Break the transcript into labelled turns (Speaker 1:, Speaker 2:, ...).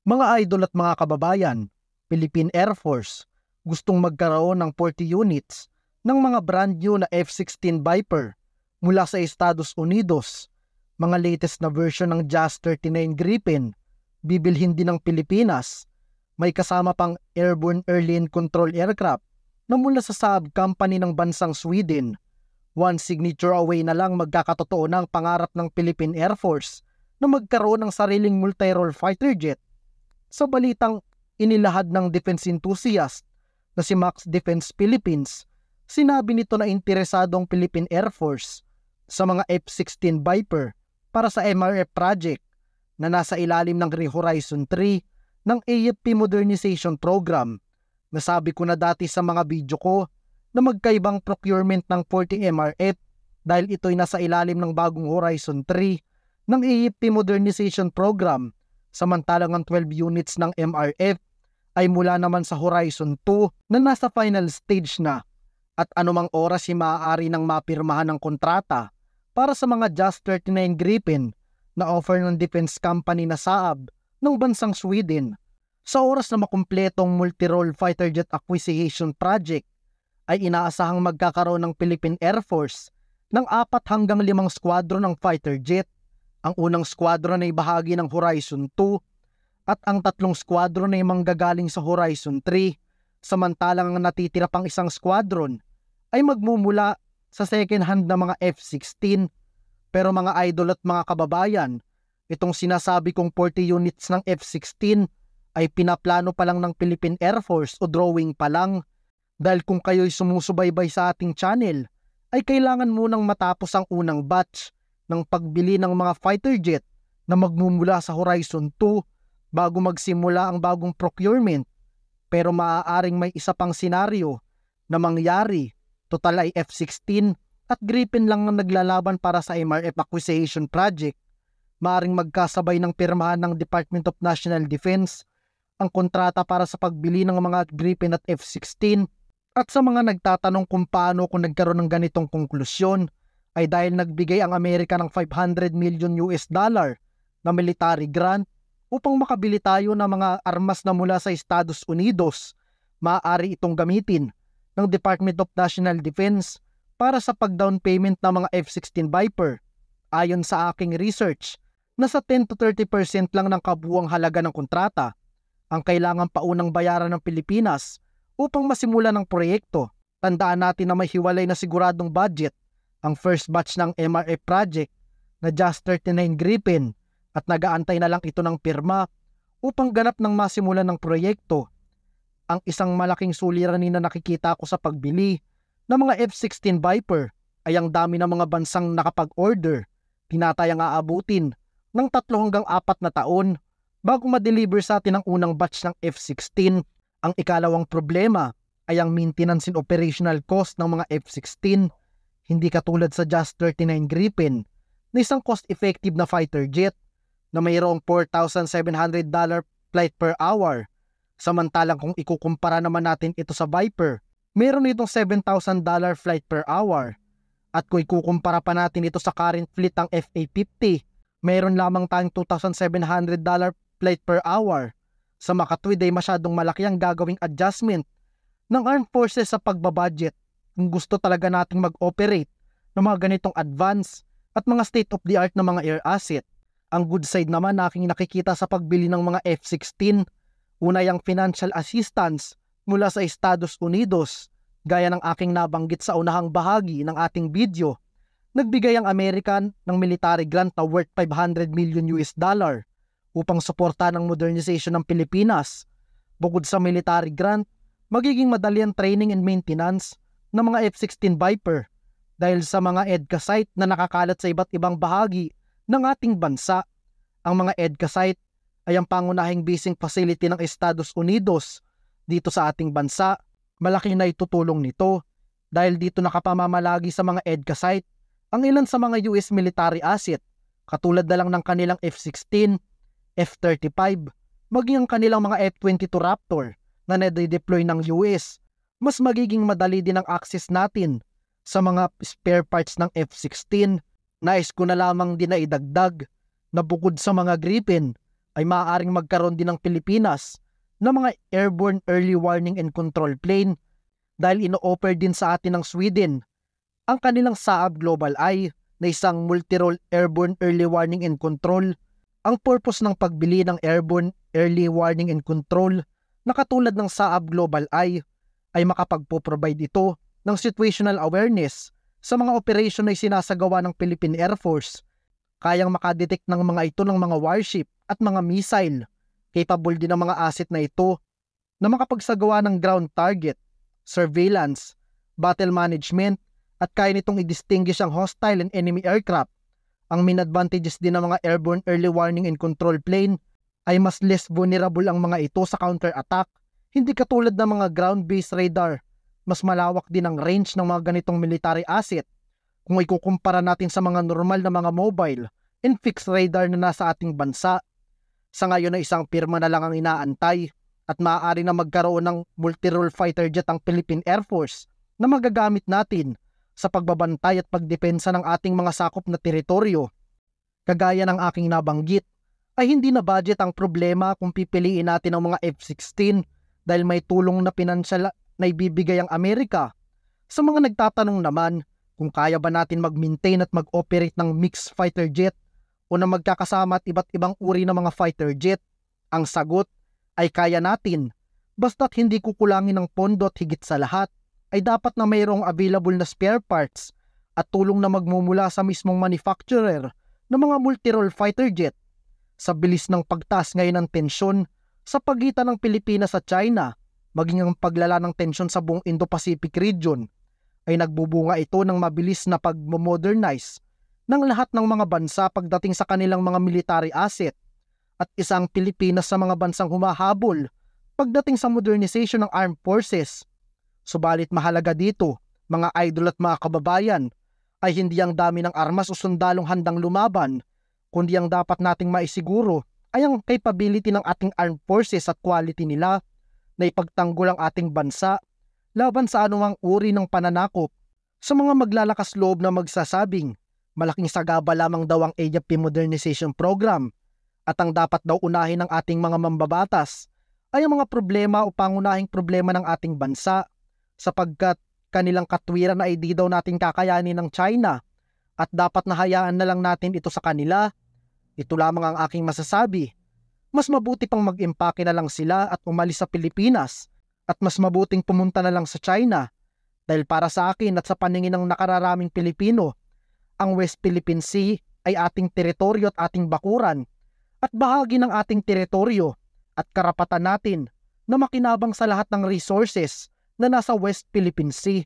Speaker 1: Mga idol at mga kababayan, Philippine Air Force gustong magkaroon ng 40 units ng mga brand new na F-16 Viper mula sa Estados Unidos. Mga latest na version ng JAS-39 Gripen, bibilhin din ng Pilipinas. May kasama pang Airborne Early Control Aircraft na mula sa Saab Company ng bansang Sweden. One signature away na lang magkakatotoo ng pangarap ng Philippine Air Force na magkaroon ng sariling multi-role fighter jet. Sa balitang inilahad ng defense enthusiast na si Max Defense Philippines, sinabi nito na interesado ang Philippine Air Force sa mga F-16 Viper para sa MRF project na nasa ilalim ng Horizon 3 ng AFP Modernization Program. Nasabi ko na dati sa mga video ko na magkaibang procurement ng 40 MRF dahil ito'y nasa ilalim ng bagong Horizon 3 ng AFP Modernization Program, samantalang ang 12 units ng MRF ay mula naman sa Horizon 2 na nasa final stage na, at anumang oras ay maaari nang mapirmahan ng kontrata para sa mga JAS-39 Gripen na offer ng defense company na Saab ng bansang Sweden. Sa oras na makumpletong multi-role fighter jet acquisition project ay inaasahang magkakaroon ng Philippine Air Force ng 4 hanggang 5 squadron ng fighter jet. Ang unang squadron ay bahagi ng Horizon 2 at ang 3 squadron ay manggagaling sa Horizon 3, samantalang ang natitira pang isang squadron ay magmumula sa second hand na mga F-16. Pero mga idol at mga kababayan, itong sinasabi kong 40 units ng F-16 ay pinaplano pa lang ng Philippine Air Force o drawing pa lang, dahil kung kayo'y sumusubaybay sa ating channel ay kailangan munang matapos ang unang batch ng pagbili ng mga fighter jet na magmumula sa Horizon 2 bago magsimula ang bagong procurement. Pero maaaring may isa pang senaryo na mangyari. Total ay F-16 at Gripen lang ang naglalaban para sa MRF acquisition project. Maaaring magkasabay ng pirmahan ng Department of National Defense ang kontrata para sa pagbili ng mga Gripen at F-16. At sa mga nagtatanong kung paano kung nagkaroon ng ganitong konklusyon, ay dahil nagbigay ang Amerika ng $500 million na military grant upang makabili tayo ng mga armas na mula sa Estados Unidos. Maaari itong gamitin ng Department of National Defense para sa pag-down payment ng mga F-16 Viper. Ayon sa aking research, nasa 10 to 30% lang ng kabuuang halaga ng kontrata ang kailangan paunang bayaran ng Pilipinas upang masimula ng proyekto. Tandaan natin na may hiwalay na siguradong budget ang first batch ng MRF project na JAS-39 Gripen at nagaantay na lang ito ng pirma upang ganap ng masimulan ng proyekto. Ang isang malaking suliranin na nakikita ko sa pagbili ng mga F-16 Viper ay ang dami ng mga bansang nakapag-order. Tinatayang aabutin ng 3 hanggang 4 na taon bago ma-deliver sa atin ang unang batch ng F-16. Ang ikalawang problema ay ang maintenance and operational cost ng mga F-16. Hindi katulad sa JAS-39 Gripen na isang cost-effective na fighter jet na mayroong $4,700 flight per hour. Samantalang kung ikukumpara naman natin ito sa Viper, mayroon itong $7,000 flight per hour. At kung ikukumpara pa natin ito sa current fleet ng FA-50, mayroon lamang tayong $2,700 flight per hour. Sa makatwid ay masyadong malaki ang gagawing adjustment ng armed forces sa pagbabudget kung gusto talaga nating mag-operate ng mga ganitong advanced at mga state-of-the-art na mga air asset. Ang good side naman na aking nakikita sa pagbili ng mga F-16, una yung financial assistance mula sa Estados Unidos. Gaya ng aking nabanggit sa unahang bahagi ng ating video, nagbigay ang American ng military grant na worth $500 million upang suportahan ang modernization ng Pilipinas. Bukod sa military grant, magiging madali ang training and maintenance ng mga F-16 Viper dahil sa mga EDCA site na nakakalat sa iba't ibang bahagi ng ating bansa. Ang mga EDCA site ay ang pangunahing basing facility ng Estados Unidos dito sa ating bansa. Malaki na itutulong nito dahil dito nakapamamalagi sa mga EDCA site ang ilan sa mga US military asset katulad na lang ng kanilang F-16, F-35, maging ang kanilang mga F-22 Raptor na nade-deploy ng US. Mas magiging madali din ang access natin sa mga spare parts ng F-16. Nais ko na lamang din na idagdag na bukod sa mga Gripen ay maaaring magkaroon din ng Pilipinas ng mga airborne early warning and control plane dahil ino-offer din sa atin ng Sweden ang kanilang Saab Global Eye na isang multi-role airborne early warning and control. Ang purpose ng pagbili ng airborne early warning and control na katulad ng Saab Global Eye ay makapagpo-provide ito ng situational awareness sa mga operation na sinasagawa ng Philippine Air Force. Kayang makadetect ng mga ito ng mga warship at mga missile. Capable din ng mga asset na ito na makapagsagawa ng ground target, surveillance, battle management, at kaya nitong i-distinguish ang hostile and enemy aircraft. Ang main advantages din ng mga airborne early warning and control plane ay mas less vulnerable ang mga ito sa counter-attack. Hindi katulad ng mga ground-based radar, mas malawak din ang range ng mga ganitong military asset kung ikukumpara natin sa mga normal na mga mobile and fixed radar na nasa ating bansa. Sa ngayon ay isang pirma na lang ang inaantay at maaari na magkaroon ng multi-role fighter jet ang Philippine Air Force na magagamit natin sa pagbabantay at pagdepensa ng ating mga sakop na teritoryo. Kagaya ng aking nabanggit, ay hindi na budget ang problema kung pipiliin natin ang mga F-16 dahil may tulong na pinansyal na ibibigay ang Amerika. Sa mga nagtatanong naman kung kaya ba natin mag-maintain at mag-operate ng mixed fighter jet o na magkakasama at iba't ibang uri ng mga fighter jet, ang sagot ay kaya natin, basta't hindi kukulangin ng pondo at higit sa lahat ay dapat na mayroong available na spare parts at tulong na magmumula sa mismong manufacturer ng mga multi-role fighter jet. Sa bilis ng pagtaas ngayon ng tensyon sa pagitan ng Pilipinas at China, maging ang paglala ng tensyon sa buong Indo-Pacific region, ay nagbubunga ito ng mabilis na pag-modernize ng lahat ng mga bansa pagdating sa kanilang mga military asset at isang Pilipinas sa mga bansang humahabol pagdating sa modernization ng armed forces. Subalit mahalaga dito, mga idol at mga kababayan, ay hindi ang dami ng armas o sundalong handang lumaban, kundi ang dapat nating maisiguro ay ang capability ng ating armed forces at quality nila na ipagtanggol ang ating bansa laban sa anumang uri ng pananakop. Sa mga maglalakas loob na magsasabing malaking sagaba lamang daw ang AFP modernization program at ang dapat daw unahin ng ating mga mambabatas ay ang mga problema o pangunahing problema ng ating bansa, sapagkat kanilang katwiran ay di daw natin kakayanin ng China at dapat nahayaan na lang natin ito sa kanila. Ito lamang ang aking masasabi. Mas mabuti pang mag-impake na lang sila at umalis sa Pilipinas at mas mabuting pumunta na lang sa China dahil para sa akin at sa paningin ng nakararaming Pilipino, ang West Philippine Sea ay ating teritoryo at ating bakuran at bahagi ng ating teritoryo at karapatan natin na makinabang sa lahat ng resources na nasa West Philippine Sea.